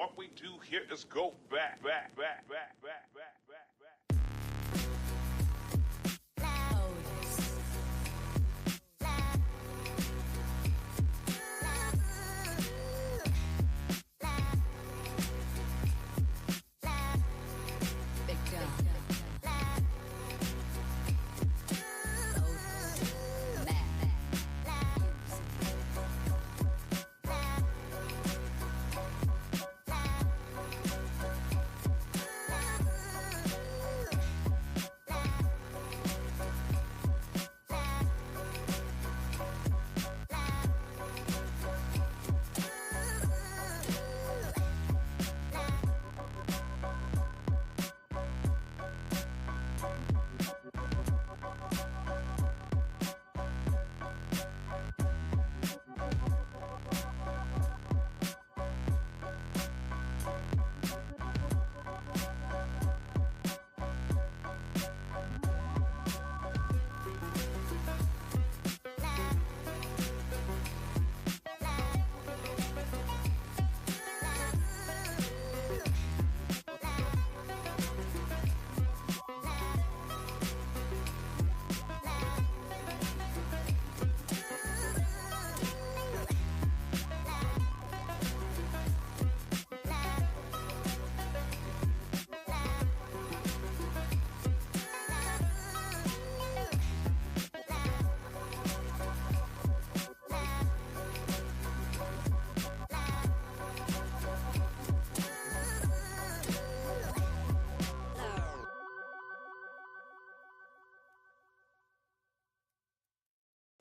What we do here is go back.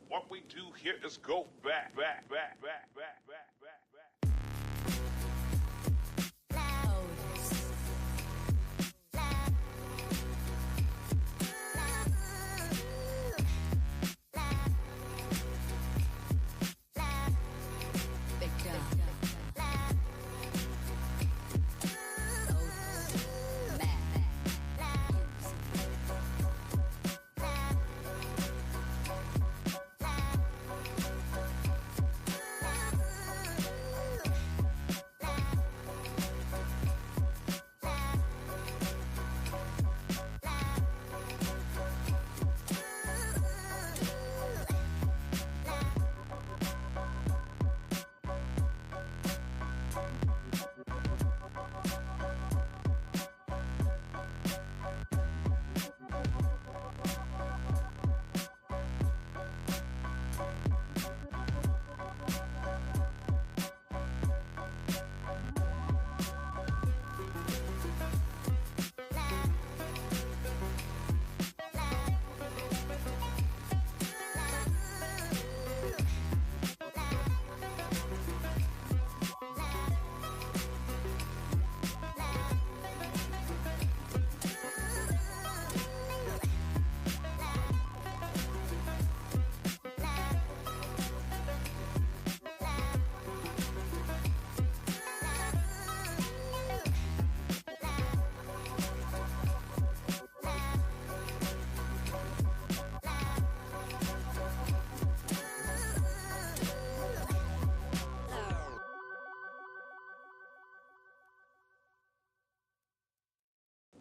What we do here is go back.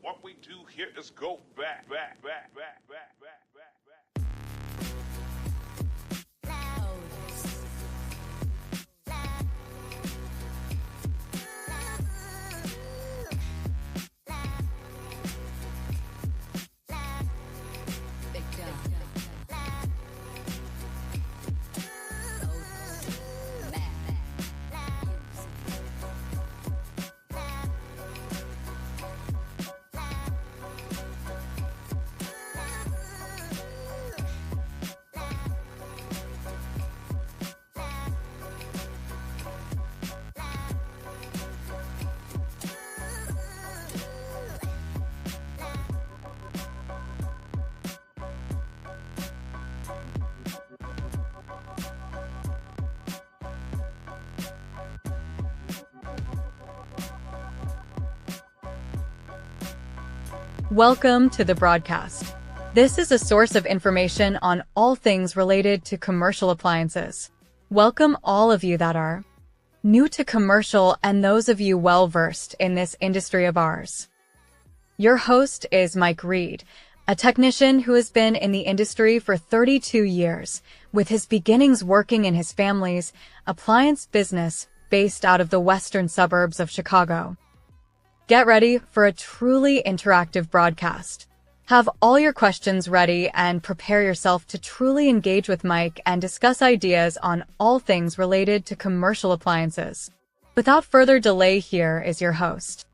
What we do here is go back. Welcome to the broadcast. This is a source of information on all things related to commercial appliances. Welcome all of you that are new to commercial, and those of you well-versed in this industry of ours. Your host is Mike Reed, a technician who has been in the industry for 32 years, with his beginnings working in his family's appliance business based out of the western suburbs of Chicago. Get ready for a truly interactive broadcast. Have all your questions ready and prepare yourself to truly engage with Mike and discuss ideas on all things related to commercial appliances. Without further delay, here is your host.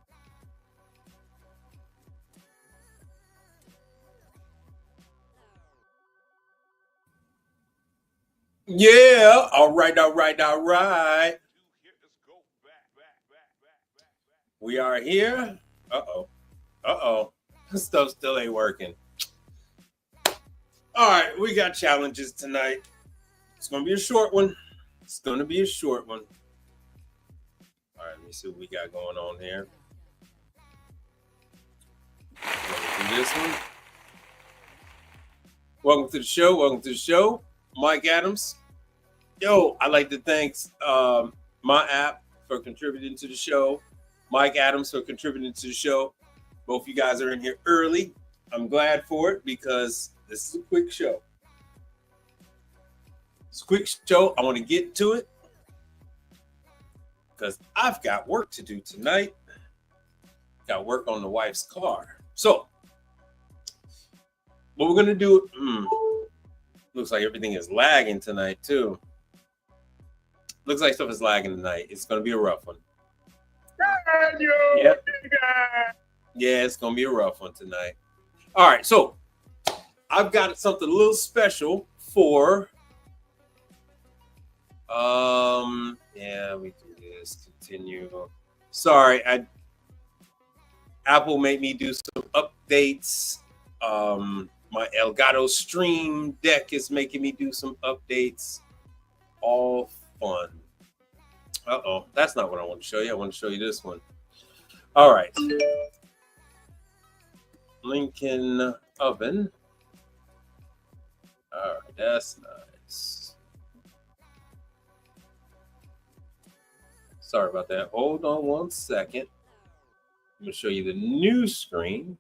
Yeah, all right. We are here. This stuff still ain't working. All right, we got challenges tonight. It's going to be a short one. All right, let me see what we got going on here. Do this one. Welcome to the show. Mike Adams. Yo, I'd like to thank my app for contributing to the show. Mike Adams for contributing to the show. Both you guys are in here early. I'm glad for it because this is a quick show. It's a quick show. I want to get to it because I've got work to do tonight. Got work on the wife's car. So, what we're going to do, looks like everything is lagging tonight too. Looks like stuff is lagging tonight. It's going to be a rough one. Yep. Yeah, it's going to be a rough one tonight. All right, so I've got something a little special for, we do this, continue. Sorry, Apple made me do some updates. My Elgato Stream Deck is making me do some updates. All fun. That's not what I want to show you. I want to show you this one. All right. Lincoln oven. All right, that's nice. Sorry about that. Hold on one second. I'm going to show you the new screen.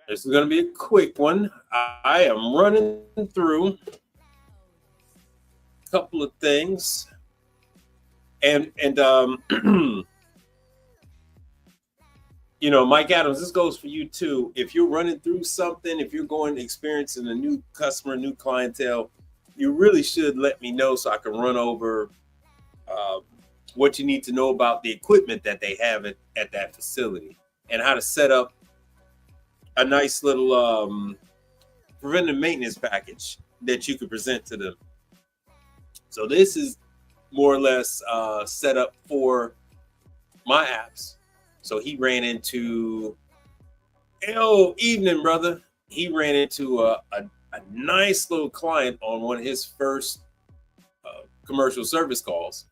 This is going to be a quick one. I am running through a couple of things. And you know, Mike Adams, this goes for you too. If you're running through something, if you're going to experiencing a new customer, new clientele, you really should let me know so I can run over what you need to know about the equipment that they have at that facility and how to set up a nice little preventive maintenance package that you could present to them. So this is more or less set up for my apps. So he ran into, evening, brother. He ran into a nice little client on one of his first commercial service calls.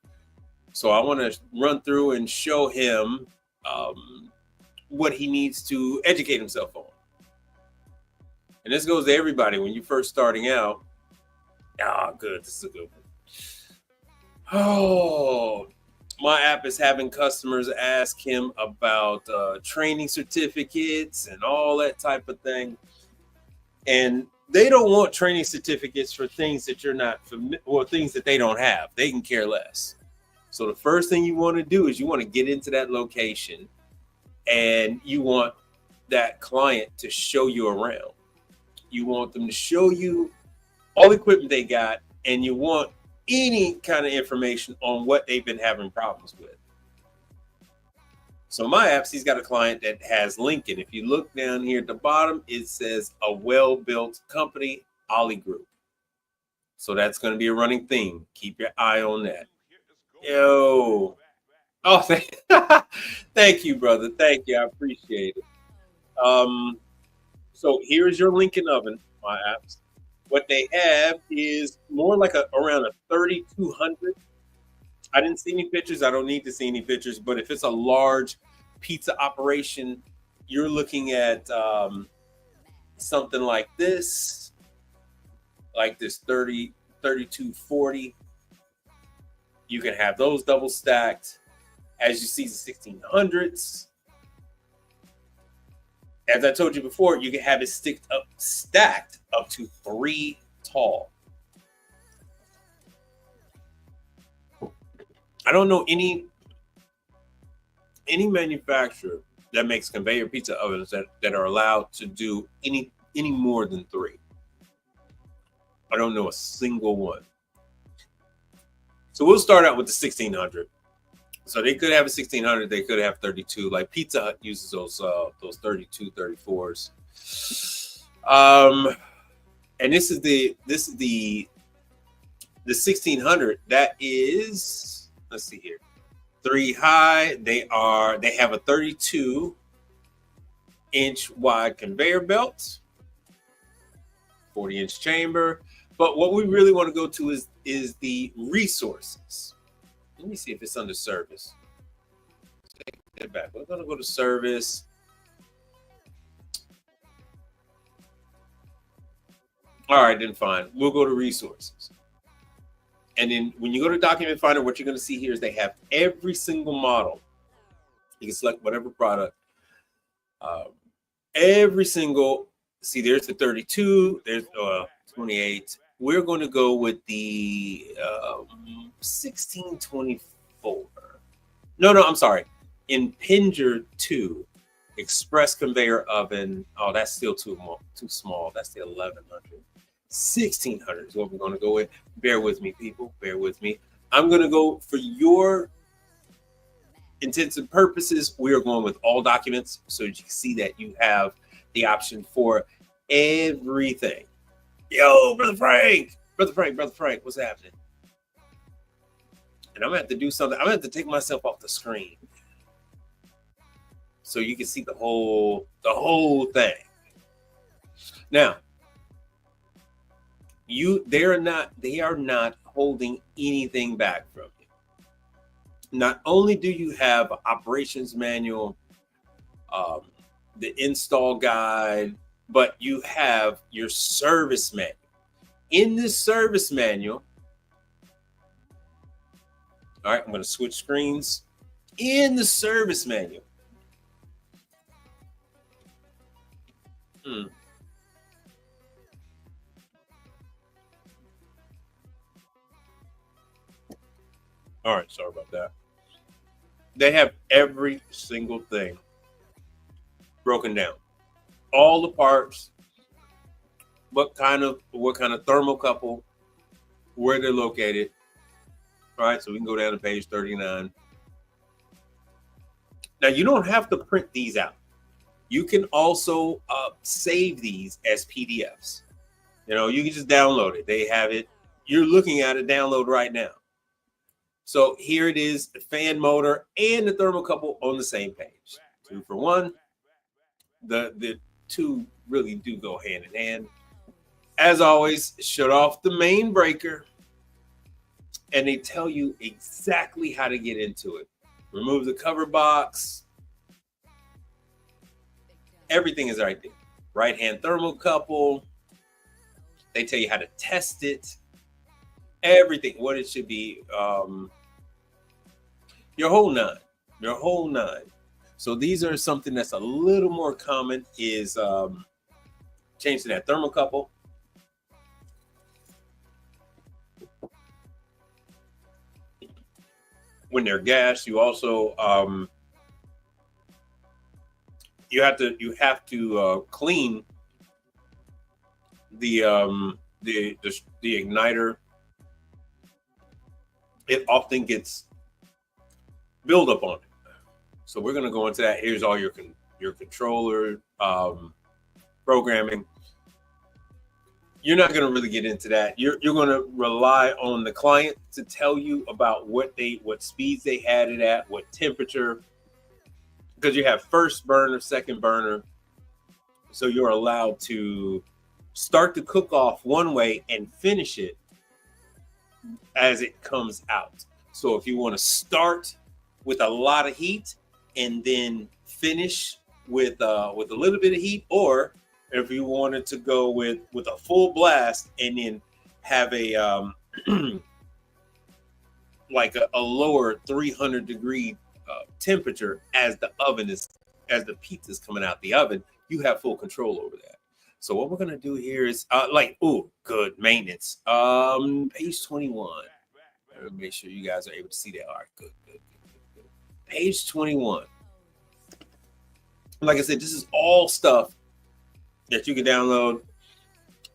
So I want to run through and show him what he needs to educate himself on. And this goes to everybody when you're first starting out. Good. This is a good one. My app is having customers ask him about training certificates and all that type of thing. And they don't want training certificates for things that you're not familiar or things that they don't have. They can care less. So the first thing you want to do is you want to get into that location and you want that client to show you around. You want them to show you all the equipment they got, and you want any kind of information on what they've been having problems with. So my apps, he's got a client that has Lincoln. If you look down here at the bottom, it says a well-built company, Ollie Group. So that's going to be a running theme. Keep your eye on that. Yo. Thank you, brother. Thank you. I appreciate it. So here's your Lincoln oven, my apps. What they have is more like around a 3200. I didn't see any pictures. I don't need to see any pictures. But if it's a large pizza operation, you're looking at something like this. like this 30, 32, 40. You can have those double stacked. As you see, the 1600s. As I told you before, you can have it stacked up to 3 tall. I don't know any manufacturer that makes conveyor pizza ovens that are allowed to do any more than 3. I don't know a single one. So we'll start out with the 1600. So they could have a 1600, they could have 32. Like Pizza Hut uses those 32, 34s. And this is the 1600. That is, let's see here, 3 high. They have a 32-inch wide conveyor belt, 40-inch chamber. But what we really want to go to is the resources. Let me see if it's under service. Take that back. We're going to go to service. All right, then fine. We'll go to resources. And then when you go to document finder, what you're going to see here is they have every single model. You can select whatever product. Every single, see, there's the 32, there's 28. We're going to go with the 1624. No, I'm sorry. Impinger 2 express conveyor oven. Oh, that's still too small. That's the 1100. 1600 is what we're going to go with. Bear with me, people. Bear with me. I'm going to go, for your intents and purposes, we are going with all documents, so that you can see that you have the option for everything. Yo, Brother Frank, what's happening? And I'm gonna have to do something. I'm gonna have to take myself off the screen so you can see the whole thing. Now, they are not holding anything back from you. Not only do you have an operations manual, the install guide, but you have your service manual. In this service manual, all right, I'm going to switch screens. In the service manual, all right, sorry about that. They have every single thing broken down. All the parts, what kind of thermocouple, where they're located. All right, so we can go down to page 39. Now, you don't have to print these out. You can also save these as PDFs. You know, you can just download it. They have it. You're looking at it download right now. So here it is, the fan motor and the thermocouple on the same page. 2 for 1. The two really do go hand in hand. As always, shut off the main breaker, and they tell you exactly how to get into it. Remove the cover box. Everything is right there. Right hand thermocouple. They tell you how to test it. Everything, what it should be. Your whole nine. So these are something that's a little more common is changing that thermocouple. When they're gas, you also you have to clean the igniter. It often gets buildup on it. So we're going to go into that. Here's all your controller programming. You're not going to really get into that. You're going to rely on the client to tell you about what speeds they had it at, what temperature, because you have first burner, second burner. So you're allowed to start the cook off one way and finish it as it comes out. So if you want to start with a lot of heat and then finish with a little bit of heat, or if you wanted to go with a full blast and then have a like a lower 300 degree temperature as the pizza's coming out the oven, you have full control over that. So what we're gonna do here is good maintenance. Page 21. Make sure you guys are able to see that. All right, good. Page 21. Like I said, this is all stuff that you can download.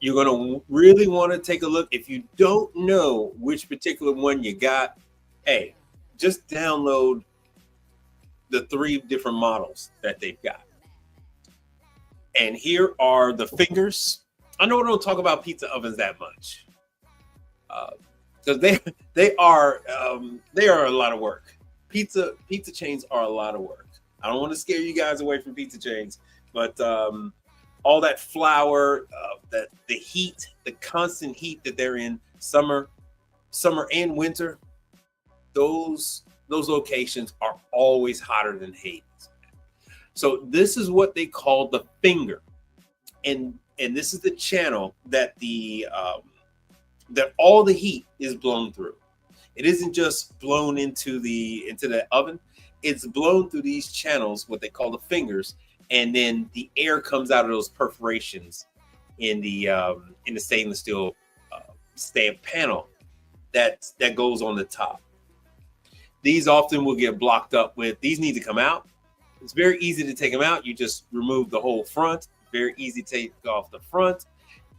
You're gonna really want to take a look. If you don't know which particular one you got, hey, just download the 3 different models that they've got. And here are the fingers. I know we don't talk about pizza ovens that much, because they are a lot of work. Pizza chains are a lot of work. I don't want to scare you guys away from pizza chains, but all that flour, the heat, the constant heat that they're in, summer and winter, those locations are always hotter than Hades. So this is what they call the finger, and this is the channel that that all the heat is blown through. It isn't just blown into the oven; it's blown through these channels, what they call the fingers, and then the air comes out of those perforations in the stainless steel stamp panel that goes on the top. These often will get blocked up with. These need to come out. It's very easy to take them out. You just remove the whole front. Very easy to take off the front.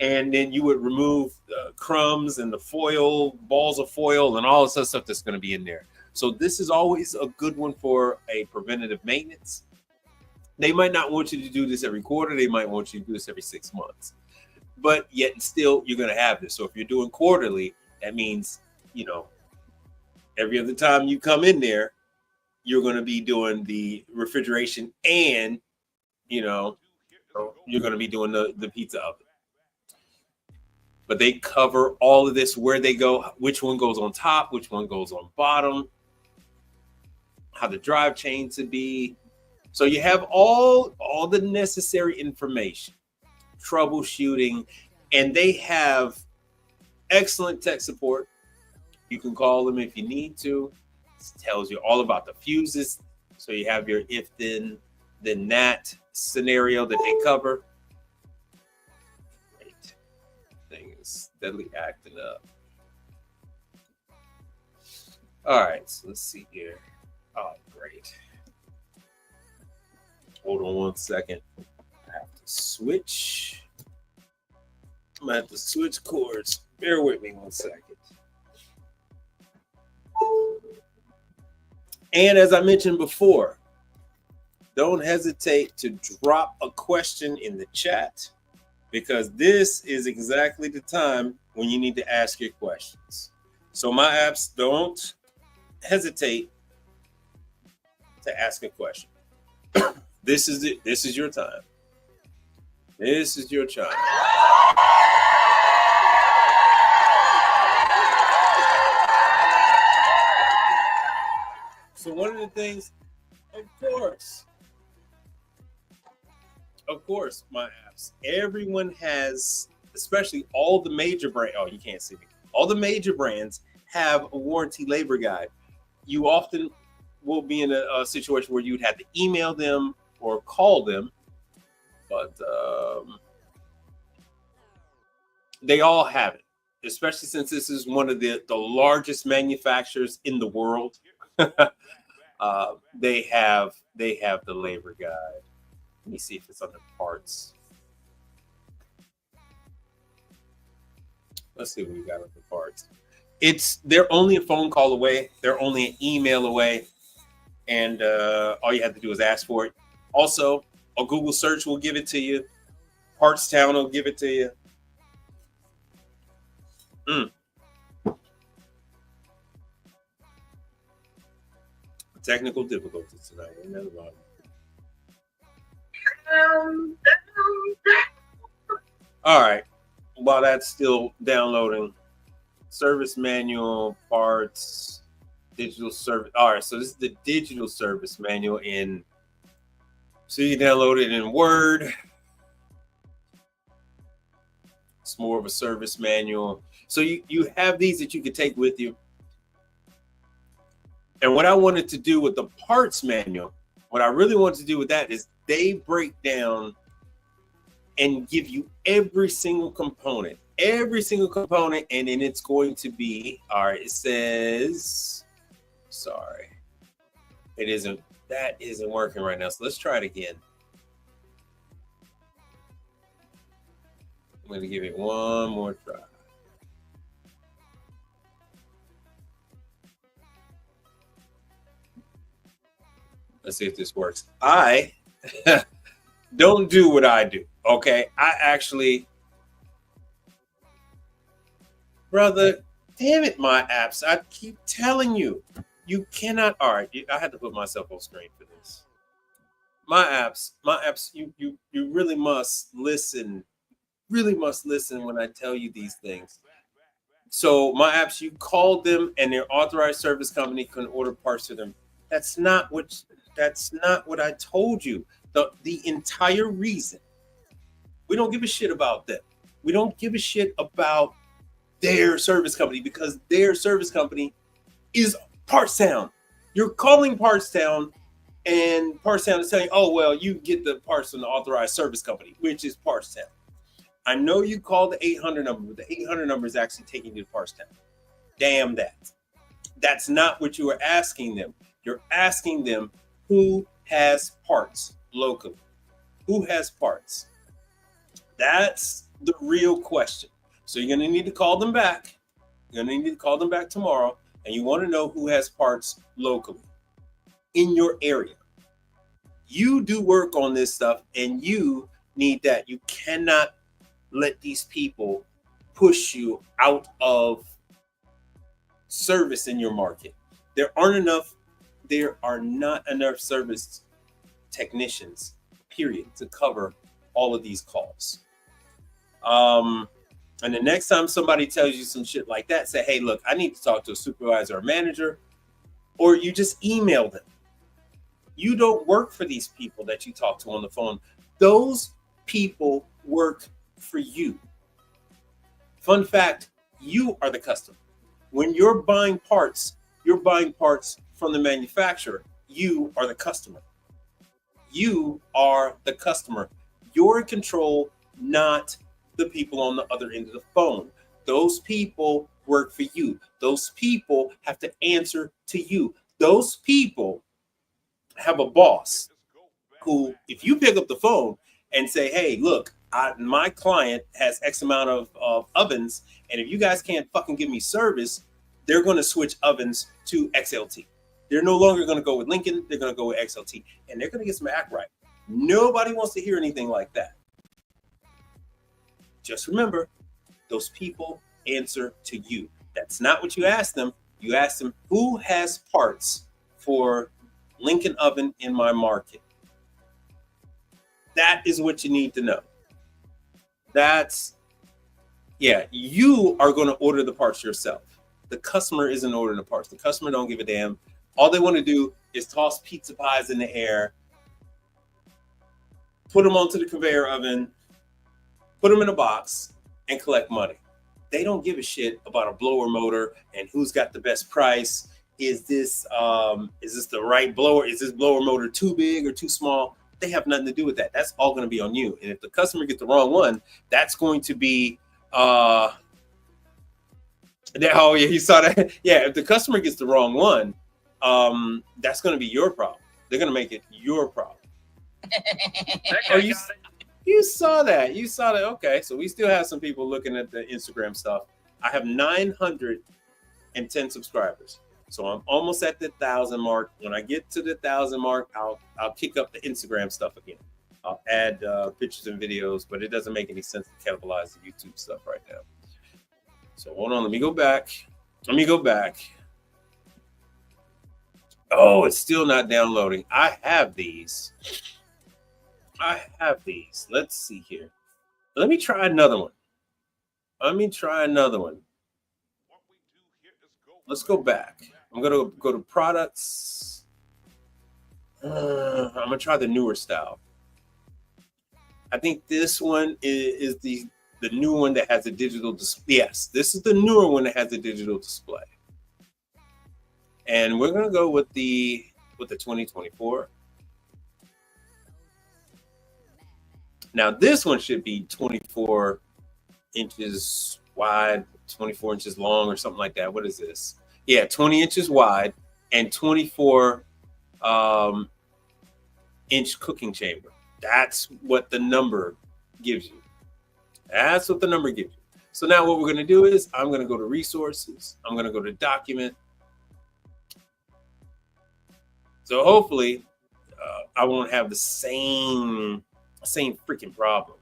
And then you would remove the crumbs and the foil, balls of foil, and all this other stuff that's going to be in there. So this is always a good one for a preventative maintenance. They might not want you to do this every quarter. They might want you to do this every 6 months. But yet still, you're going to have this. So if you're doing quarterly, that means, every other time you come in there, you're going to be doing the refrigeration and, you're going to be doing the pizza oven. But they cover all of this, where they go, which one goes on top, which one goes on bottom, how the drive chain to be. So you have all the necessary information, troubleshooting, and they have excellent tech support. You can call them if you need to. It tells you all about the fuses. So you have your if then that scenario that they cover. Great. Thing is steadily acting up. All right, so let's see here. Oh, great. Hold on one second. I have to switch. I'm gonna have to switch cords. Bear with me 1 second. And as I mentioned before, don't hesitate to drop a question in the chat, because this is exactly the time when you need to ask your questions. So my apps, don't hesitate to ask a question. This is it. This is your time. This is your time. So one of the things, of course, my apps, everyone has, especially all the major brands. Oh, you can't see me. All the major brands have a warranty labor guide. You often will be in a situation where you'd have to email them or call them, but they all have it, especially since this is one of the largest manufacturers in the world. They have the labor guide. Let me see if it's under parts. Let's see what we got under parts. They're only a phone call away. They're only an email away, and all you have to do is ask for it. Also, a Google search will give it to you. Partstown will give it to you. Technical difficulties tonight. Another one. All right. While that's still downloading, service manual, parts, digital service. All right. So this is the digital service manual so you can download it in Word. It's more of a service manual. So you have these that you can take with you. And what I wanted to do with the parts manual, what I really wanted to do with that is they break down and give you every single component, and then it's going to be, all right, it says, sorry, that isn't working right now. So let's try it again. I'm going to give it one more try. Let's see if this works. I don't do what I do, okay? I actually, brother, damn it, my apps. I keep telling you, you cannot, all right, I had to put myself on screen for this. My apps, you really must listen when I tell you these things. So my apps, you call them and their authorized service company can order parts to them. That's not what I told you. The entire reason we don't give a shit about them. We don't give a shit about their service company because their service company is Partstown. You're calling Partstown and Partstown is telling you, oh, well, you get the parts from the authorized service company, which is Partstown. I know you called the 800 number, but the 800 number is actually taking you to Partstown. Damn that. That's not what you are asking them. You're asking them who has parts locally. Who has parts? That's the real question. So you're going to need to call them back. You're going to need to call them back tomorrow, and you want to know who has parts locally in your area. You do work on this stuff, and you need that. You cannot let these people push you out of service in your market. There are not enough service technicians, period, to cover all of these calls. And the next time somebody tells you some shit like that, say, hey, look, I need to talk to a supervisor or manager, or you just email them. You don't work for these people that you talk to on the phone. Those people work for you. Fun fact, you are the customer. When you're buying parts from the manufacturer. You are the customer. You are the customer. You're in control, not the people on the other end of the phone. Those people work for you. Those people have to answer to you. Those people have a boss who, if you pick up the phone and say, hey, look, my client has X amount of ovens, and if you guys can't fucking give me service, they're going to switch ovens to XLT. They're no longer going to go with Lincoln. They're going to go with XLT, and they're going to get some act right. Nobody wants to hear anything like that. Just remember, those people answer to you. That's not what you ask them. You ask them, who has parts for Lincoln oven in my market? That is what you need to know. You are going to order the parts yourself. The customer isn't ordering the parts. The customer don't give a damn. All they want to do is toss pizza pies in the air, put them onto the conveyor oven, put them in a box, and collect money. They don't give a shit about a blower motor and who's got the best price. Is this the right blower? Is this blower motor too big or too small? They have nothing to do with that. That's all going to be on you. And if the customer gets the wrong one, that's going to be oh yeah, he saw that. Yeah, if the customer gets the wrong one, that's going to be your problem. They're going to make it your problem. You saw that. Okay, so we still have some people looking at the Instagram stuff. I have 910 subscribers. So I'm almost at the 1,000 mark. When I get to the 1,000 mark, I'll kick up the Instagram stuff again. I'll add pictures and videos, but it doesn't make any sense to cannibalize the YouTube stuff right now. So hold on, let me go back. Oh, it's still not downloading. I have these. Let's see here. Let me try another one. Let's go back. I'm going to go to products. I'm going to try the newer style. I think this one is the The new one that has a digital display. Yes, this is the newer one that has a digital display. And we're gonna go with the 2024. Now this one should be 24 inches wide, 24 inches long, or something like that. What is this? Yeah, 20 inches wide and 24 inch cooking chamber. That's what the number gives you. That's what the number gives you. So now what we're going to do is I'm going to go to resources. I'm going to go to document. So hopefully I won't have the same freaking problem.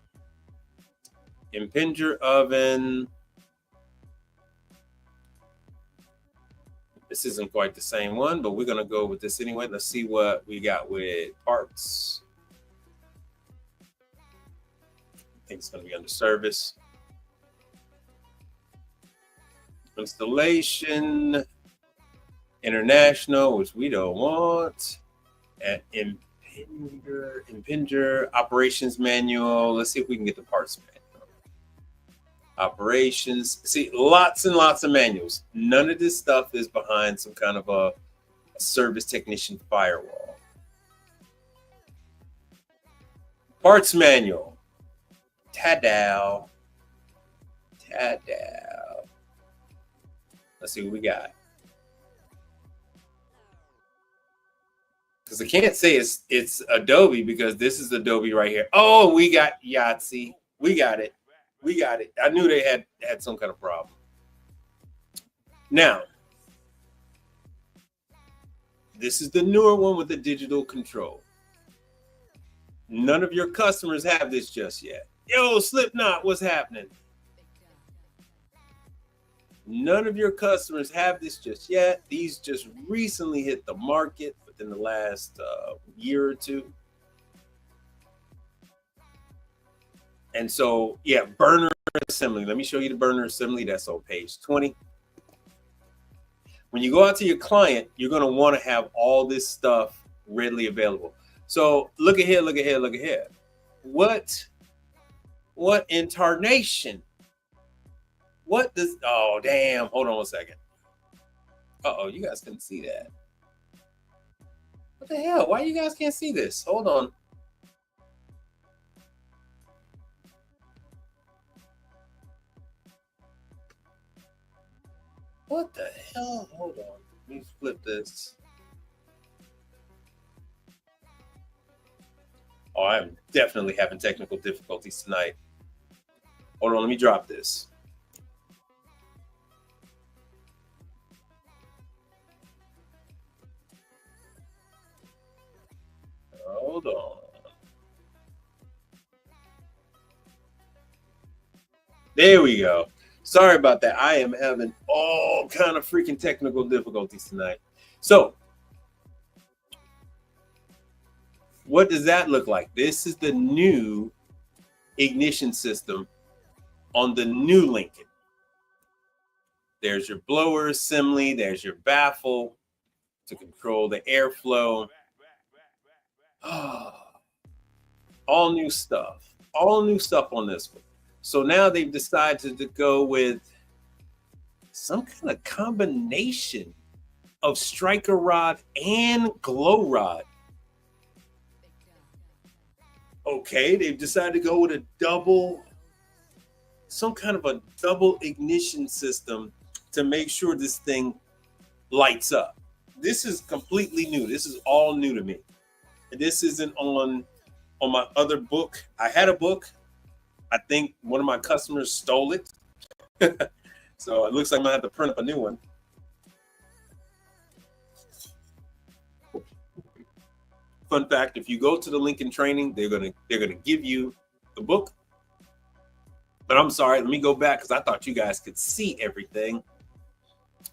Impinger oven. This isn't quite the same one, but we're going to go with this anyway. Let's see what we got with parts. I think it's going to be under service. Installation. International, which we don't want. At Impinger operations manual. Let's see if we can get the parts manual. Operations. See, lots and lots of manuals. None of this stuff is behind some kind of a service technician firewall. Parts manual. Ta-da. Ta-da. Let's see what we got. Because I can't say it's Adobe because this is Adobe right here. Oh, we got Yahtzee. We got it. We got it. I knew they had some kind of problem. Now, this is the newer one with the digital control. None of your customers have this just yet. Yo, Slipknot, what's happening? None of your customers have this just yet. These just recently hit the market within the last year or two. And so, yeah, burner assembly. Let me show you the burner assembly. That's on page 20. When you go out to your client, you're going to want to have all this stuff readily available. So look at here, look at here, look at here. What in tarnation? What does, oh, damn. Hold on one second. Uh-oh, you guys couldn't see that. What the hell? Why you guys can't see this? Hold on. What the hell? Hold on. Let me flip this. Oh, I'm definitely having technical difficulties tonight. Hold on, let me drop this. Hold on. There we go. Sorry about that. I am having all kind of freaking technical difficulties tonight. So, what does that look like? This is the new ignition system on the new Lincoln. There's your blower assembly. There's your baffle to control the airflow. All new stuff. All new stuff on this one. So now they've decided to go with some kind of combination of striker rod and glow rod. Okay, they've decided to go with a some kind of a double ignition system to make sure this thing lights up. This is completely new. This is all new to me. This isn't on my other book. I had a book. I think one of my customers stole it. So it looks like I'm gonna have to print up a new one. Fun fact, if you go to the Lincoln training, they're gonna give you the book. But I'm sorry, let me go back because I thought you guys could see everything.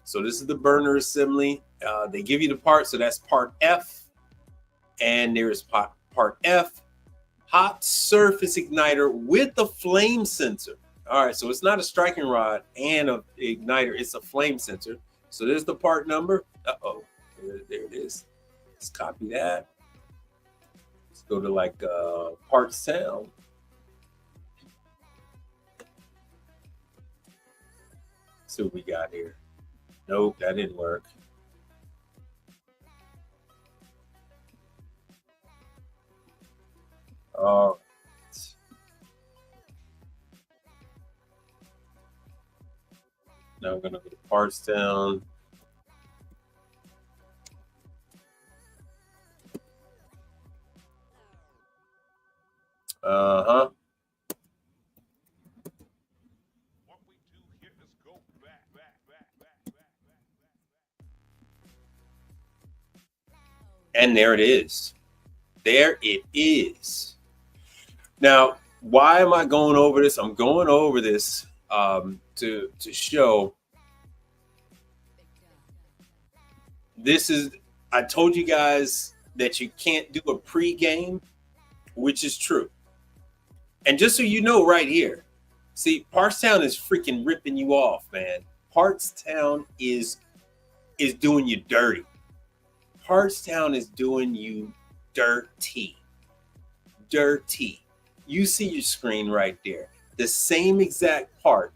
So this is the burner assembly. They give you the part, so that's part F. And there's part F. Hot surface igniter with a flame sensor. All right, so it's not a striking rod and an igniter, it's a flame sensor. So there's the part number. Uh-oh, there it is. Let's copy that. Let's go to like part sound. see what we got here. Nope, that didn't work. All right. Now I'm gonna go to parts down. Uh-huh. What we do here is go back. And there it is. There it is. Now, why am I going over this? I'm going over this to show this is, I told you guys that you can't do a pre-game, which is true. And just so you know right here, see, Partstown is freaking ripping you off, man. Partstown is doing you dirty. Partstown is doing you dirty. Dirty. You see your screen right there. The same exact part.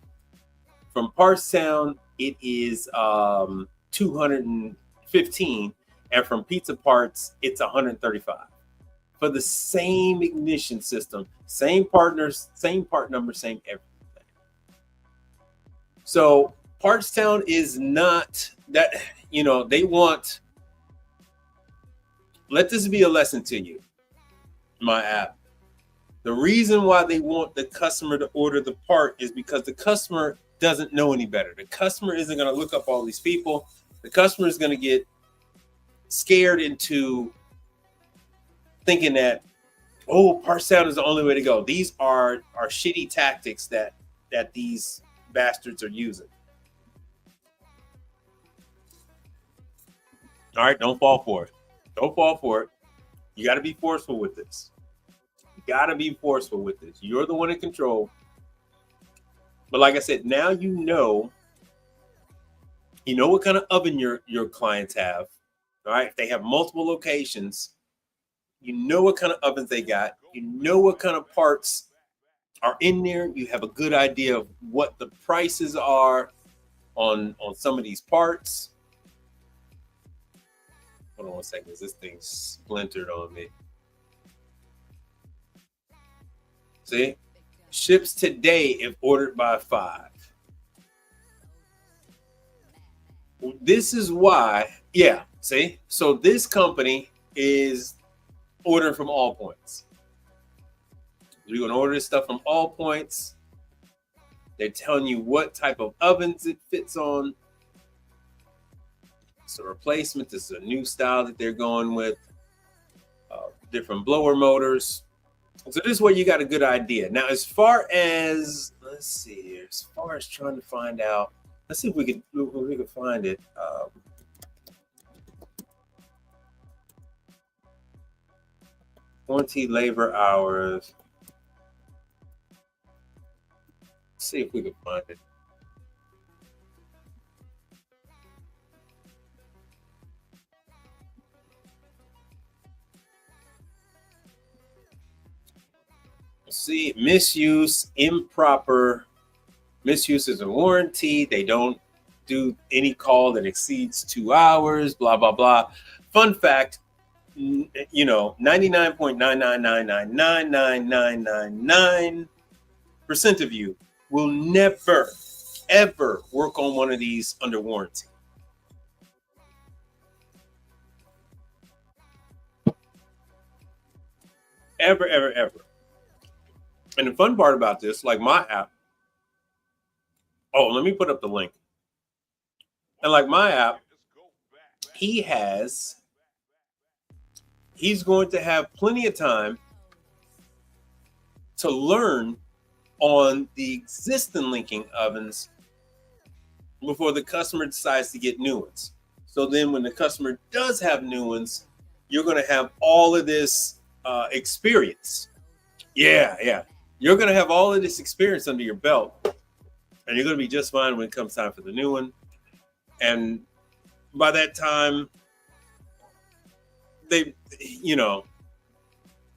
From Partstown, it is 215, and from Pizza Parts, it's 135. For the same ignition system, same partners, same part number, same everything. So Partstown is not that, you know, they want, let this be a lesson to you, my app. The reason why they want the customer to order the part is because the customer doesn't know any better. The customer isn't going to look up all these people. The customer is going to get scared into thinking that, oh, Partstown is the only way to go. These are shitty tactics that these bastards are using. All right, don't fall for it. Don't fall for it. You got to be forceful with this. You got to be forceful with this. You're the one in control. But like I said, now you know what kind of oven your clients have. All right, if they have multiple locations, you know what kind of ovens they got. You know what kind of parts are in there. You have a good idea of what the prices are on some of these parts. Hold on one second. This thing's splintered on me. See? Ships today if ordered by 5. This is why, yeah, see? So this company is ordering from All Points. You're going to order this stuff from All Points. They're telling you what type of ovens it fits on. It's a replacement. This is a new style that they're going with. Different blower motors. So this is where you got a good idea. Now, as far as, let's see here, as far as trying to find out, let's see if we could find it. Warranty, labor hours. Let's see if we can find it. See, misuse, improper misuse is a warranty. They don't do any call that exceeds 2 hours, blah, blah, blah. Fun fact, 99.999999999% of you will never, ever work on one of these under warranty. Ever, ever, ever. And the fun part about this, like my app, let me put up the link. And like my app, he's going to have plenty of time to learn on the existing linking ovens before the customer decides to get new ones. So then when the customer does have new ones, you're going to have all of this experience. Yeah. You're going to have all of this experience under your belt, and you're going to be just fine when it comes time for the new one. And by that time, either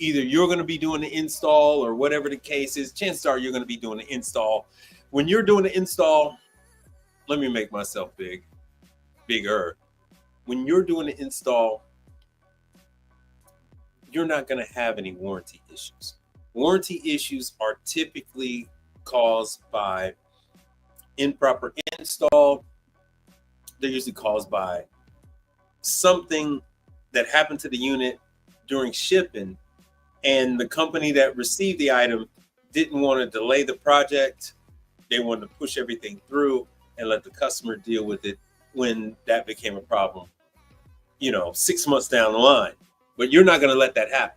you're going to be doing the install or whatever the case is. Chances are you're going to be doing the install. When you're doing the install, let me make myself bigger. When you're doing an install, you're not going to have any warranty issues. Warranty issues are typically caused by improper install. They're usually caused by something that happened to the unit during shipping, and the company that received the item didn't want to delay the project. They wanted to push everything through and let the customer deal with it when that became a problem, 6 months down the line. But you're not going to let that happen.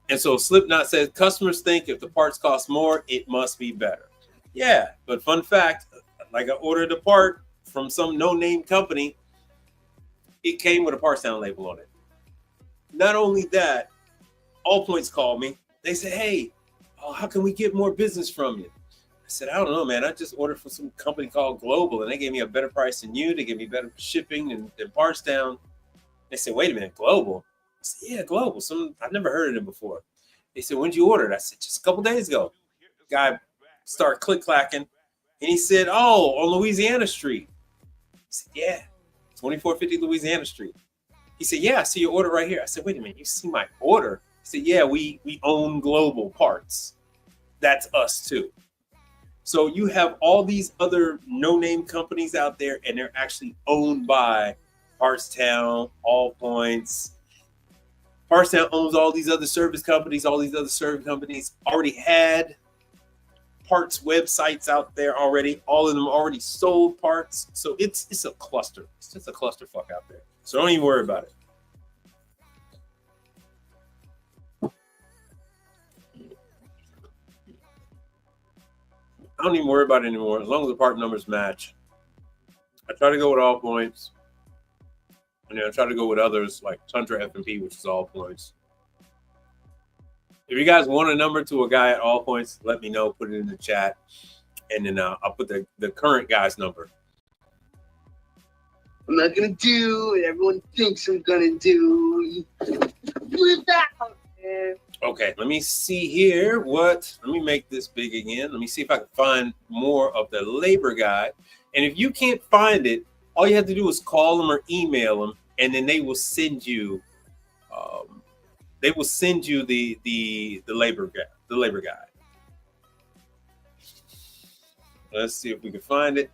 And so Slipknot says customers think if the parts cost more, it must be better. Yeah, but fun fact, like I ordered a part from some no-name company, it came with a parts down label on it. Not only that, All Points called me. They said, hey, how can we get more business from you? I said, I don't know, man. I just ordered from some company called Global, and they gave me a better price than you. They gave me better shipping and parts down. They said, wait a minute, Global? I said, yeah, Global. I've never heard of them before. They said, when did you order it? I said, just a couple days ago. Guy started click-clacking, and he said, oh, on Louisiana Street. I said, yeah, 2450 Louisiana Street. He said, yeah, I see your order right here. I said, wait a minute, you see my order? He said, yeah, we own Global Parts. That's us too. So you have all these other no-name companies out there, and they're actually owned by Partstown, All Points. Partstown owns all these other service companies. All these other service companies already had parts websites out there already. All of them already sold parts. So it's a cluster. It's just a clusterfuck out there. So don't even worry about it. I don't even worry about it anymore. As long as the part numbers match. I try to go with All Points. And then I try to go with others like Tundra F&P, which is All Points. If you guys want a number to a guy at All Points, let me know. Put it in the chat. And then I'll put the current guy's number. I'm not going to do what everyone thinks I'm going to do. Flip out, man. Okay, let me see here. Let me make this big again. Let me see if I can find more of the labor guide. And if you can't find it, all you have to do is call them or email them, and then they will send you. They will send you the labor guide. The labor guide. Let's see if we can find it.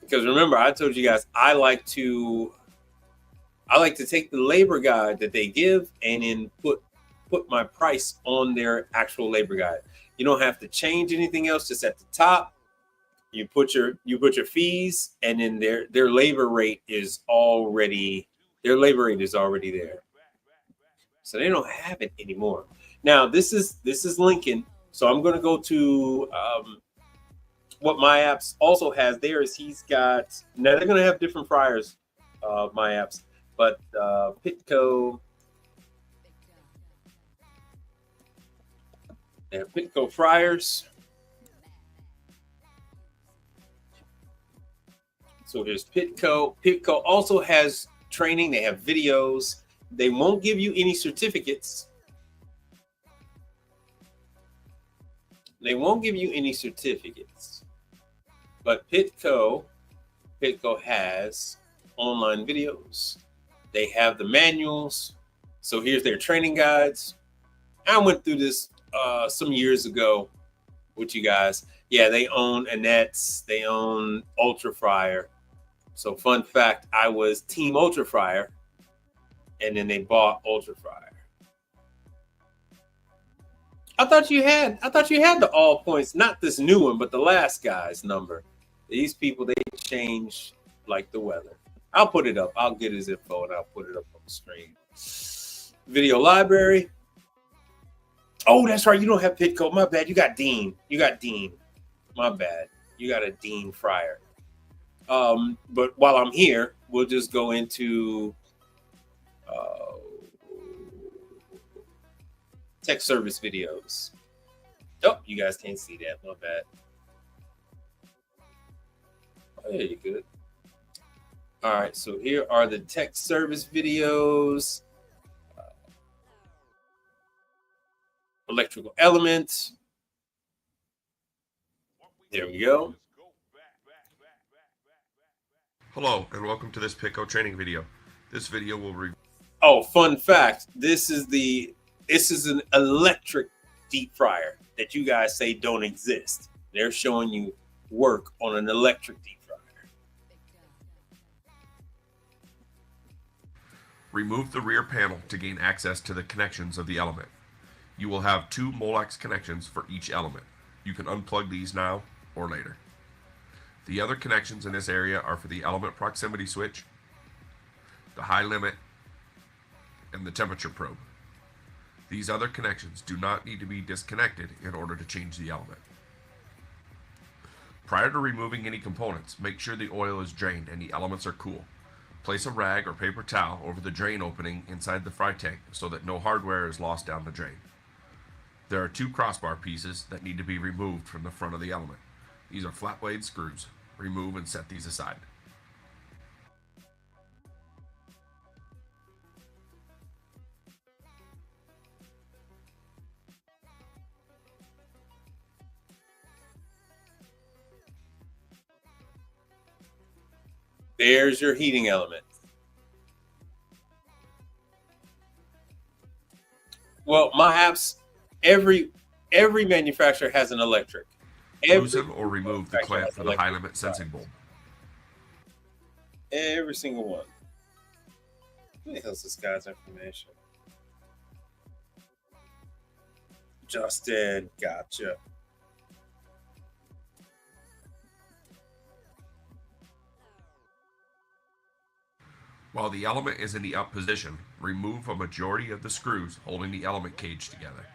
Because remember, I told you guys I like to take the labor guide that they give and then put my price on their actual labor guide. You don't have to change anything else. Just at the top, you put your fees, and then their labor rate is already there. So they don't have it anymore. Now this is Lincoln. So I'm going to go to what My Apps also has there is he's got, now they're going to have different fryers, My Apps, but Pitco, they have Pitco fryers. So here's Pitco. Pitco also has training. They have videos. They won't give you any certificates. But Pitco has online videos. They have the manuals. So here's their training guides. I went through this some years ago with you guys. Yeah, they own Annette's. They own Ultra Fryer. So fun fact, I was Team Ultra Fryer, and then they bought Ultra Fryer. I thought you had the All Points, not this new one, but the last guy's number. These people, they change like the weather. I'll put it up. I'll get his info and I'll put it up on the screen. Video library. Oh, that's right. You don't have Pitco. My bad. You got Dean. My bad. You got a Dean Fryer. But while I'm here, we'll just go into tech service videos. Oh, you guys can't see that. My bad. Oh, yeah, you're good. All right, so here are the tech service videos. Electrical elements. There we go. Hello and welcome to this Pico training video. This video will Oh, fun fact. This is an electric deep fryer that you guys say don't exist. They're showing you work on an electric deep fryer. remove the rear panel to gain access to the connections of the element. You will have 2 Molex connections for each element. You can unplug these now or later. The other connections in this area are for the element proximity switch, the high limit, and the temperature probe. These other connections do not need to be disconnected in order to change the element. Prior to removing any components, make sure the oil is drained and the elements are cool. Place a rag or paper towel over the drain opening inside the fry tank so that no hardware is lost down the drain. There are 2 crossbar pieces that need to be removed from the front of the element. These are flat blade screws. Remove and set these aside. There's your heating element. Well, my apps, every manufacturer has an electric. Loosen or remove the clamp for the high limit sensing bulb. Every single one. What the hell's this guy's information? Justin, gotcha. While the element is in the up position, remove a majority of the screws holding the element cage together.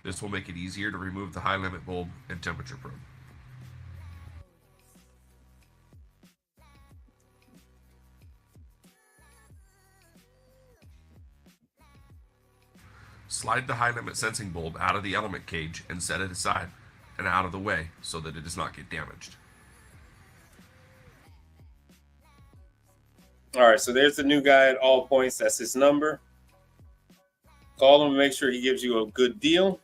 This will make it easier to remove the high limit bulb and temperature probe. Slide the high limit sensing bulb out of the element cage and set it aside and out of the way so that it does not get damaged. All right, so there's the new guy at All Points. That's his number. Call him and make sure he gives you a good deal.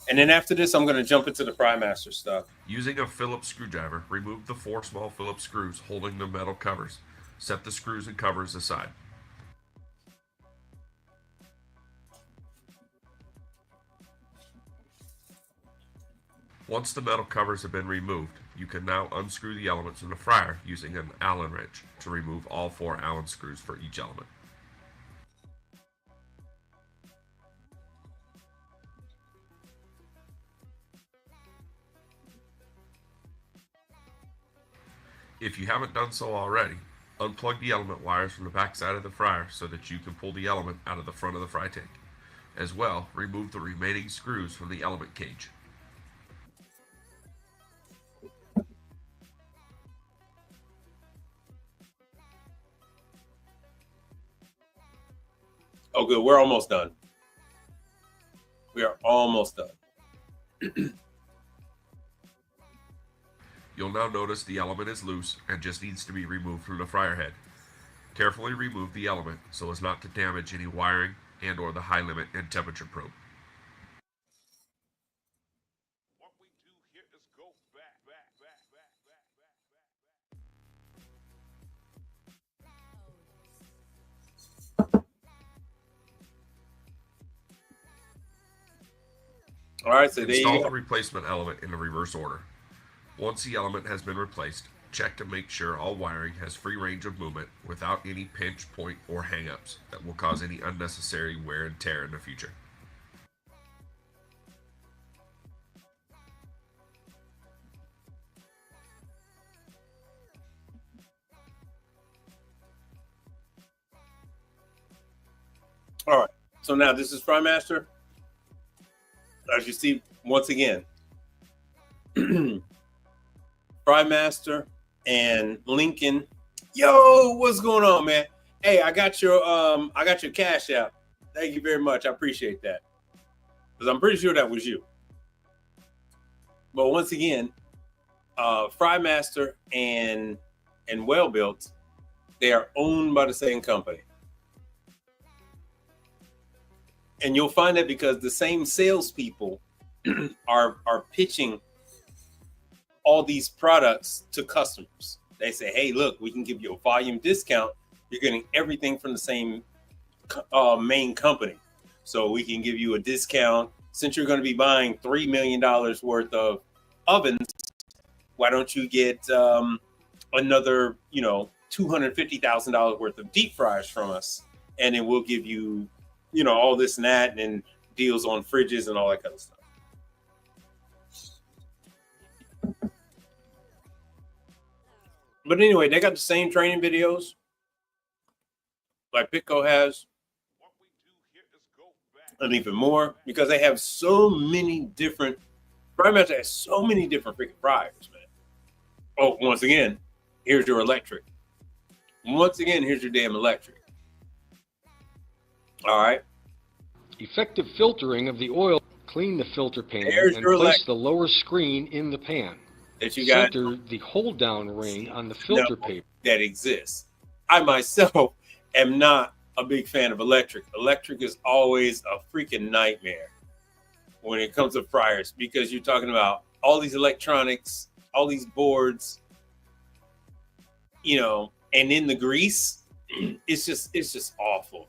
And then after this, I'm going to jump into the Frymaster stuff. Using a Phillips screwdriver, remove the 4 small Phillips screws holding the metal covers. Set the screws and covers aside. Once the metal covers have been removed, you can now unscrew the elements from the fryer using an Allen wrench to remove all 4 Allen screws for each element. If you haven't done so already, unplug the element wires from the back side of the fryer so that you can pull the element out of the front of the fry tank. As well, remove the remaining screws from the element cage. Oh, good. We're almost done. We are almost done. You'll now notice the element is loose and just needs to be removed from the fryer head. Carefully remove the element so as not to damage any wiring and or the high limit and temperature probe. What we do here is go back. All right, so there you Install go. the replacement element in the reverse order. Once the element has been replaced, check to make sure all wiring has free range of movement without any pinch, point, or hang-ups that will cause any unnecessary wear and tear in the future. All right, so now this is Frymaster. As you see, once again, Frymaster and Lincoln. Yo, what's going on, man? Hey, I got your cash app. Thank you very much. I appreciate that. Because I'm pretty sure that was you. But once again, Frymaster and Well Built, they are owned by the same company. And you'll find that because the same salespeople are pitching all these products to customers. They say, hey, look, we can give you a volume discount. You're getting everything from the same main company. So we can give you a discount. Since you're going to be buying $3 million worth of ovens, why don't you get another, $250,000 worth of deep fryers from us? And then we'll give you, all this and that, and deals on fridges and all that kind of stuff. But anyway, they got the same training videos like Pitco has, What we do here is go back. and even more, because they have so many different Fry Master has so many different freaking fryers, man. Oh, once again, here's your electric. Once again, here's your damn electric. All right. Effective filtering of the oil. Clean the filter pan There's and your place the lower screen in the pan. That you got Center the hold-down ring on the filter paper. that exists. I myself am not a big fan of electric. Electric is always a freaking nightmare when it comes to fryers, because you're talking about all these electronics, all these boards, and in the grease, it's just awful.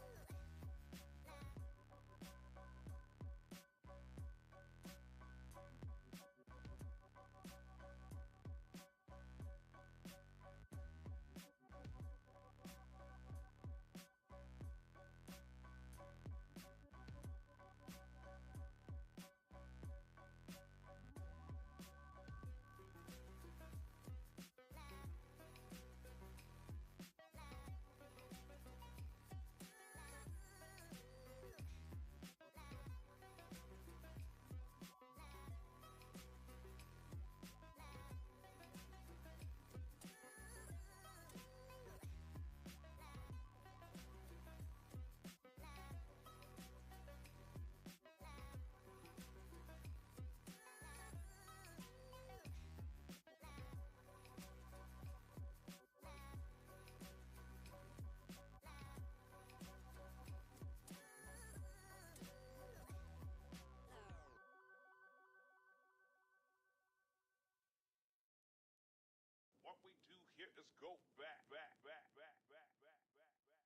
What we do here is go back, back, back, back, back, back, back, back.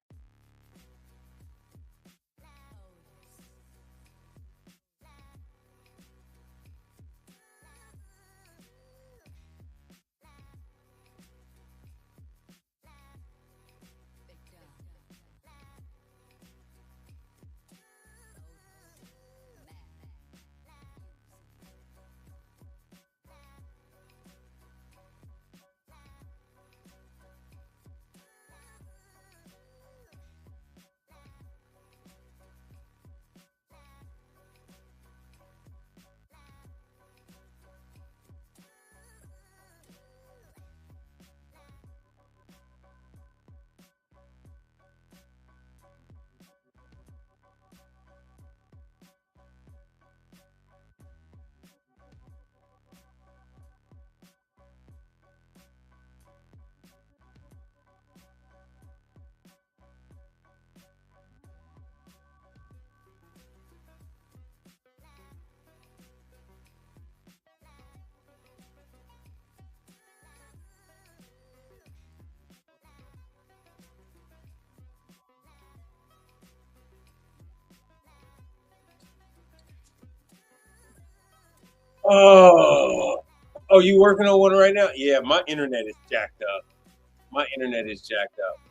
Oh, you working on one right now? Yeah, my internet is jacked up.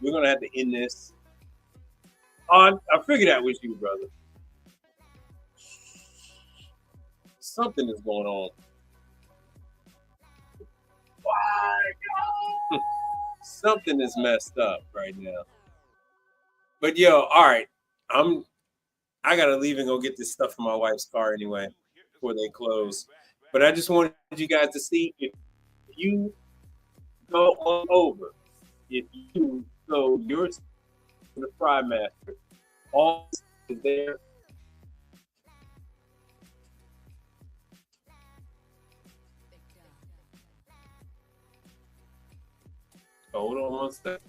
We're gonna have to end this. I figured that was you, brother. Something is going on. Why? Something is messed up right now. But all right. I gotta leave and go get this stuff from my wife's car anyway before they close. But I just wanted you guys to see, if you go on over, if you go yours to the Fry Master, all is there. Hold on one second.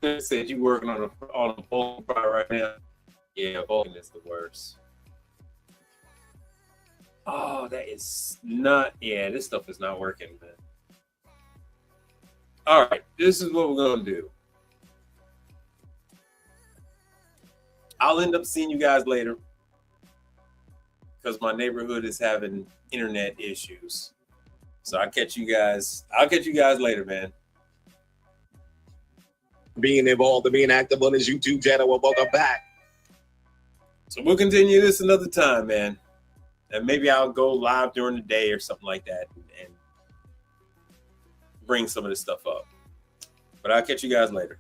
You said you working on a Vulcan fry right now. Yeah, Vulcan is the worst. Oh, that is not. Yeah, this stuff is not working, man. All right, this is what we're gonna do. I'll end up seeing you guys later because my neighborhood is having internet issues. So I'll catch you guys later, man. Being involved and being active on his YouTube channel. Well, welcome back. So we'll continue this another time, man. And maybe I'll go live during the day or something like that and bring some of this stuff up. But I'll catch you guys later.